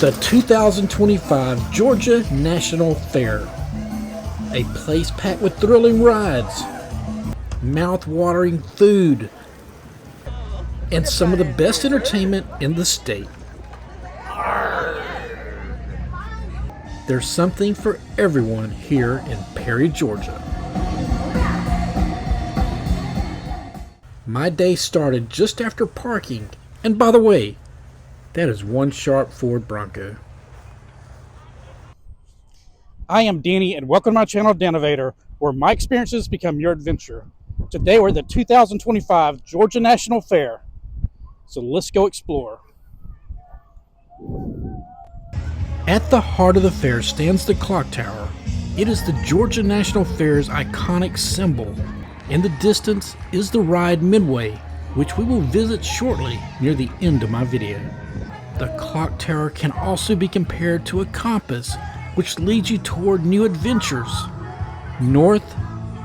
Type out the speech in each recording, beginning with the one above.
The 2025 Georgia National Fair. A place packed with thrilling rides, mouth-watering food, and some of the best entertainment in the state. There's something for everyone here in Perry, Georgia. My day started just after parking, and by the way, that is one sharp Ford Bronco. I am Danny, and welcome to my channel, Danovator, where my experiences become your adventure. Today we're at the 2025 Georgia National Fair, so let's go explore. At the heart of the fair stands the clock tower. It is the Georgia National Fair's iconic symbol. In the distance is the ride Midway, which we will visit shortly near the end of my video. The clock tower can also be compared to a compass, which leads you toward new adventures. North,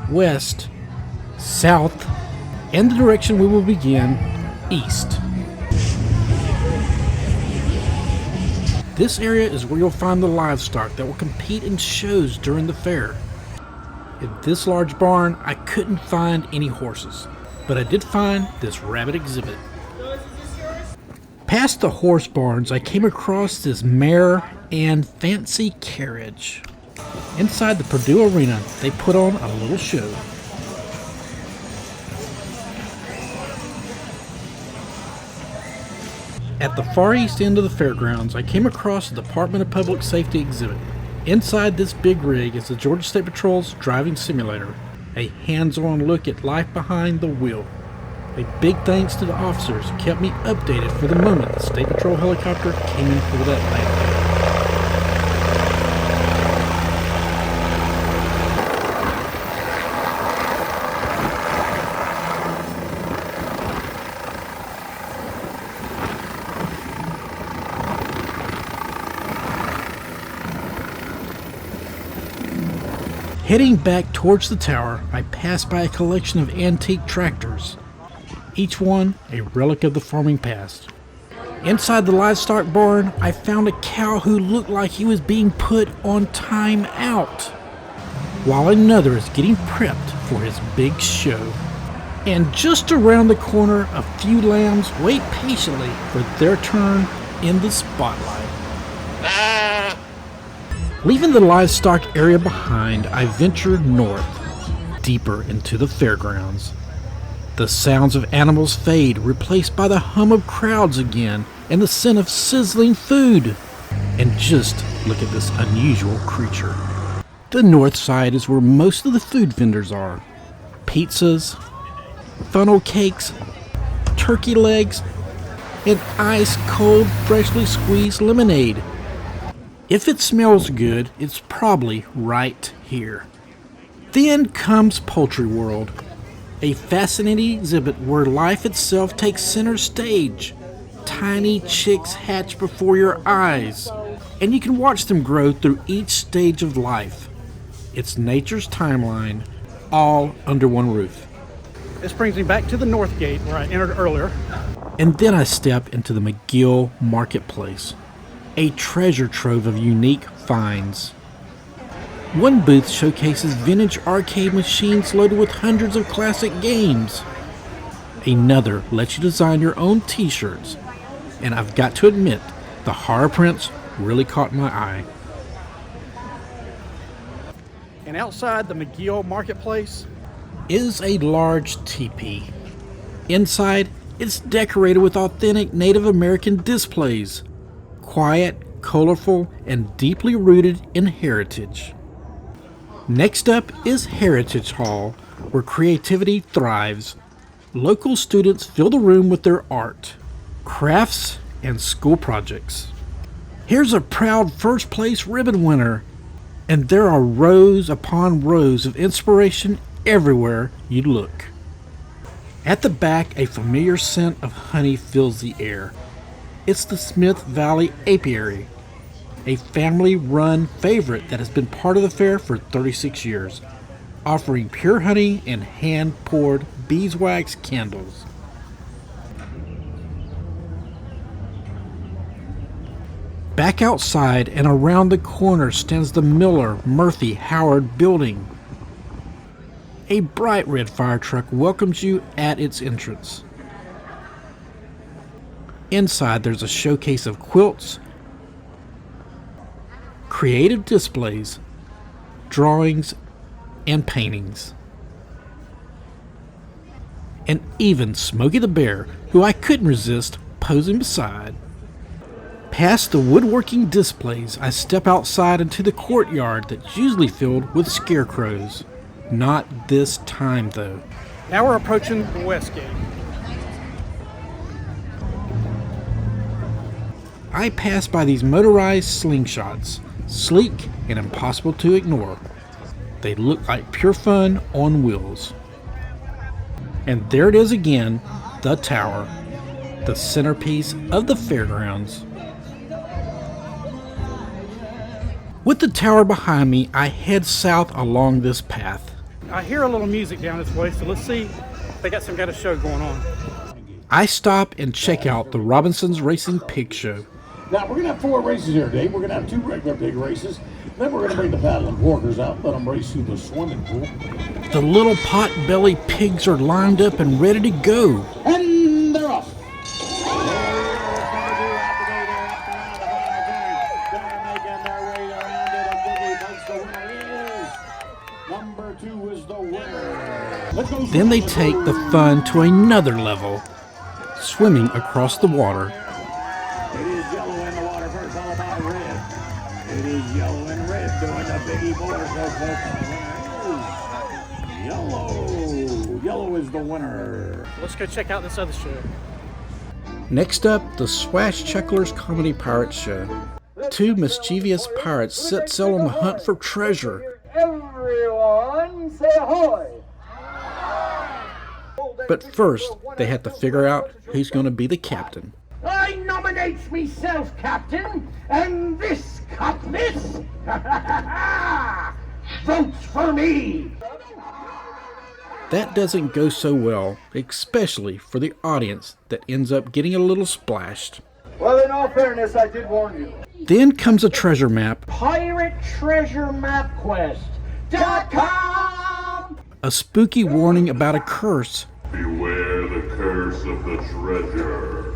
west, south, and the direction we will begin, east. This area is where you'll find the livestock that will compete in shows during the fair. In this large barn, I couldn't find any horses, but I did find this rabbit exhibit. Past the horse barns, I came across this mare and fancy carriage. Inside the Purdue Arena, they put on a little show. At the far east end of the fairgrounds, I came across the Department of Public Safety exhibit. Inside this big rig is the Georgia State Patrol's driving simulator, a hands-on look at life behind the wheel. A big thanks to the officers who kept me updated for the moment the State Patrol helicopter came in for that landing. Heading back towards the tower, I passed by a collection of antique tractors, each one a relic of the farming past. Inside the livestock barn, I found a cow who looked like he was being put on time out, while another is getting prepped for his big show. And just around the corner, a few lambs wait patiently for their turn in the spotlight. Leaving the livestock area behind, I ventured north, deeper into the fairgrounds. The sounds of animals fade, replaced by the hum of crowds again, and the scent of sizzling food. And just look at this unusual creature. The north side is where most of the food vendors are. Pizzas, funnel cakes, turkey legs, and ice-cold, freshly squeezed lemonade. If it smells good, it's probably right here. Then comes Poultry World, a fascinating exhibit where life itself takes center stage. Tiny chicks hatch before your eyes, and you can watch them grow through each stage of life. It's nature's timeline, all under one roof. This brings me back to the north gate where I entered earlier. And then I step into the McGill Marketplace, a treasure trove of unique finds. One booth showcases vintage arcade machines loaded with hundreds of classic games. Another lets you design your own t-shirts. And I've got to admit, the horror prints really caught my eye. And outside the McGill Marketplace is a large teepee. Inside, it's decorated with authentic Native American displays. Quiet, colorful, and deeply rooted in heritage. Next up is Heritage Hall, where creativity thrives. Local students fill the room with their art, crafts, and school projects. Here's a proud first place ribbon winner, and there are rows upon rows of inspiration everywhere you look. At the back, a familiar scent of honey fills the air. It's the Smith Valley Apiary, a family-run favorite that has been part of the fair for 36 years, offering pure honey and hand-poured beeswax candles. Back outside and around the corner stands the Miller Murphy Howard building. A bright red fire truck welcomes you at its entrance. Inside there's a showcase of quilts, creative displays, drawings, and paintings. And even Smokey the Bear, who I couldn't resist posing beside. Past the woodworking displays, I step outside into the courtyard that's usually filled with scarecrows. Not this time, though. Now we're approaching the west gate. I pass by these motorized slingshots, sleek and impossible to ignore. They look like pure fun on wheels. And there it is again, the tower, the centerpiece of the fairgrounds. With the tower behind me, I head south along this path. I hear a little music down this way, so let's see if they got some kind of show going on. I stop and check out the Robinson's Racing Pig Show. Now, we're going to have 4 races here today. We're going to have 2 regular pig races. Then we're going to bring the paddling porkers out and let them race through the swimming pool. The little pot-bellied pigs are lined up and ready to go. And they're off. Number 2 is the winner. Then they take the fun to another level, swimming across the water. It is yellow in the water first, all about red. It is yellow and red doing the biggie boys, folks. Yellow. Yellow is the winner. Let's go check out this other show. Next up, the Swashchucklers Comedy Pirate Show. 2 mischievous pirates set sail on the hunt for treasure. Everyone say ahoy! But first, they have to figure out who's going to be the captain. I nominates myself captain, and this cutlass votes for me. That doesn't go so well, especially for the audience that ends up getting a little splashed. Well, in all fairness, I did warn you. Then comes a treasure map, Pirate Treasure Map Quest.com. a spooky warning about a curse, Beware the curse of the treasure.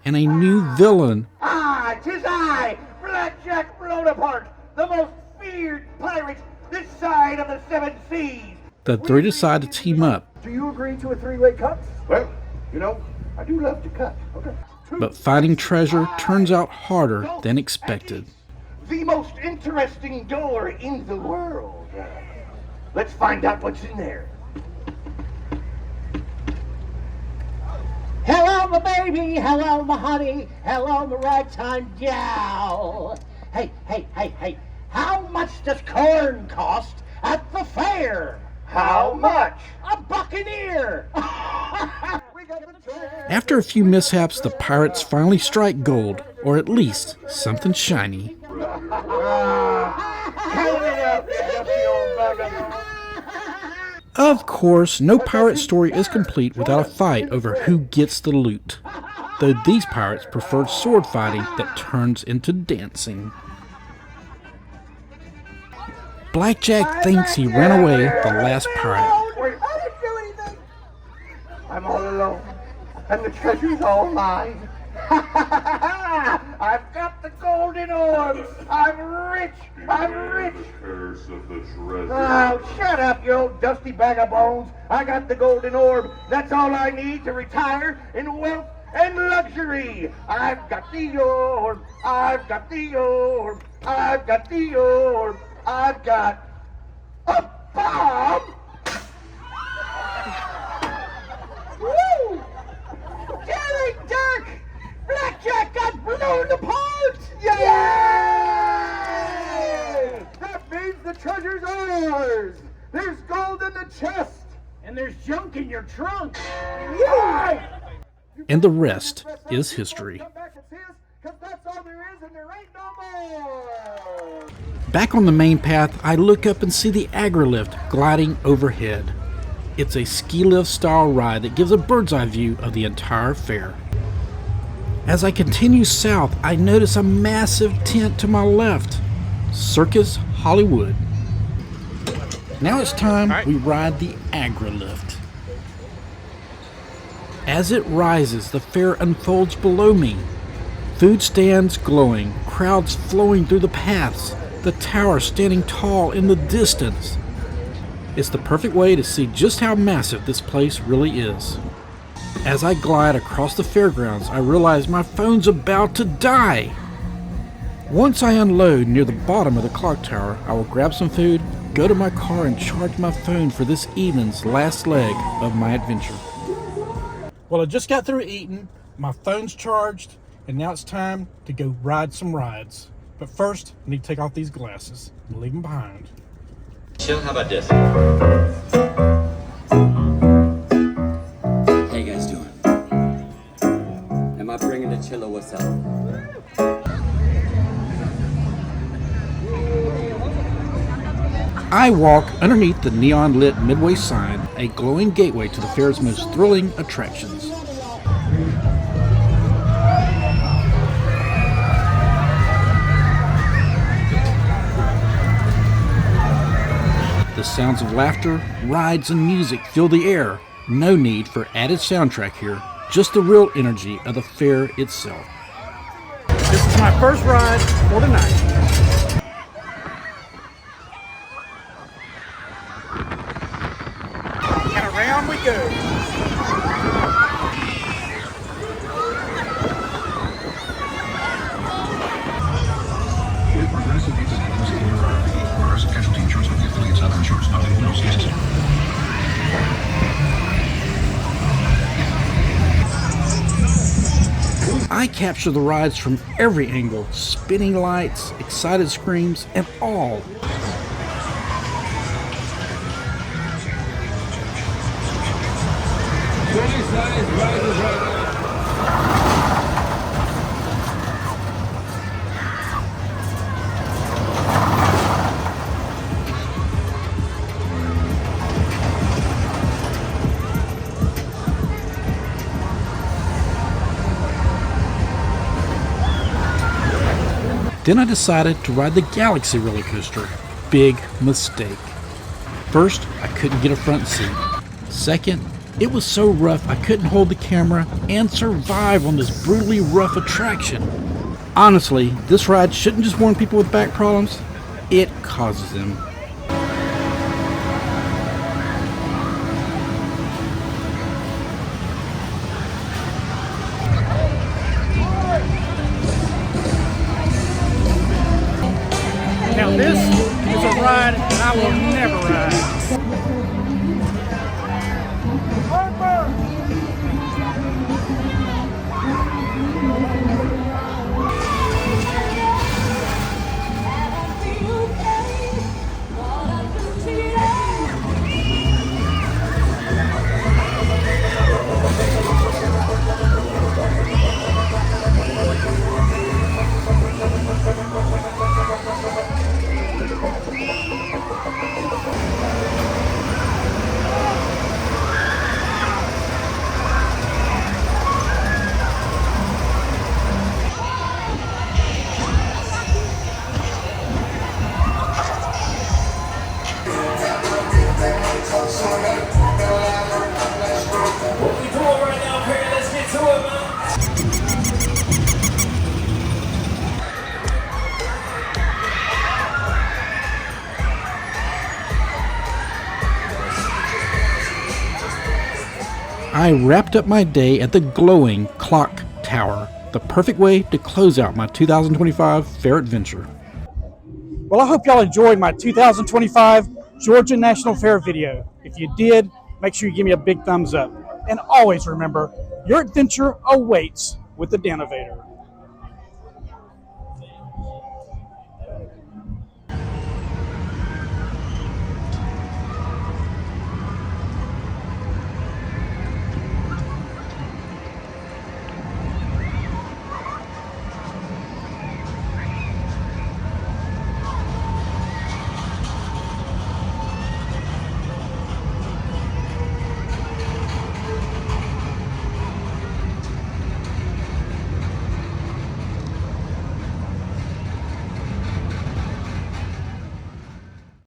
and a new villain. Ah, 'tis I, Blackjack Bonaparte, the most feared pirate this side of the 7 seas. The 3 decide to team up, Do you agree to a 3-way cut? Well, you know, I do love to cut. Okay. but finding treasure turns out harder than expected. The most interesting door in the world. Let's find out what's in there. Hello, my baby. Hello, my honey. Hello, my ragtime gal. Hey. How much does corn cost at the fair? How much? A buccaneer. After a few mishaps, the pirates finally strike gold, or at least something shiny. Of course, no pirate story is complete without a fight over who gets the loot, though these pirates preferred sword fighting that turns into dancing. Blackjack thinks he ran away the last pirate. I didn't do anything. I'm all alone, and the treasure's all mine. I've got the golden orb. I'm rich. The curse of the treasure. Oh, shut up, you old dusty bag of bones. I got the golden orb. That's all I need to retire in wealth and luxury. I've got the orb. I've got the orb. I've got the orb. I've got a bomb. Woo! Daring Dirk! Blackjack got blown apart! Yay! That means the treasure's ours! There's gold in the chest! And there's junk in your trunk! Yay! And the rest is history. Come back and see us, 'cause that's all there is and there ain't no more! Back on the main path, I look up and see the Agri-Lift gliding overhead. It's a ski lift style ride that gives a bird's eye view of the entire fair. As I continue south, I notice a massive tent to my left. Circus Hollywood. Now it's time we ride the Agri-Lift. As it rises, the fair unfolds below me. Food stands glowing, crowds flowing through the paths, the tower standing tall in the distance. It's the perfect way to see just how massive this place really is. As I glide across the fairgrounds, I realize my phone's about to die. Once I unload near the bottom of the clock tower, I will grab some food, go to my car, and charge my phone for this evening's last leg of my adventure. Well, I just got through eating, my phone's charged, and now it's time to go ride some rides. But first, I need to take off these glasses and leave them behind. Chill, how about this? How you guys doing? Am I bringing the chiller? What's up? I walk underneath the neon-lit Midway sign, a glowing gateway to the fair's most thrilling attractions. The sounds of laughter, rides, and music fill the air. No need for added soundtrack here, just the real energy of the fair itself. This is my first ride for tonight. And around we go. I capture the rides from every angle, spinning lights, excited screams, and all. Then I decided to ride the Galaxy roller coaster. Big mistake. First, I couldn't get a front seat. Second, it was so rough I couldn't hold the camera and survive on this brutally rough attraction. Honestly, this ride shouldn't just warn people with back problems, it causes them. Now this is a ride that I will never ride. I wrapped up my day at the glowing clock tower, the perfect way to close out my 2025 fair adventure. Well, I hope y'all enjoyed my 2025 Georgia National Fair video. If you did, make sure you give me a big thumbs up. And always remember, your adventure awaits with the Danovator.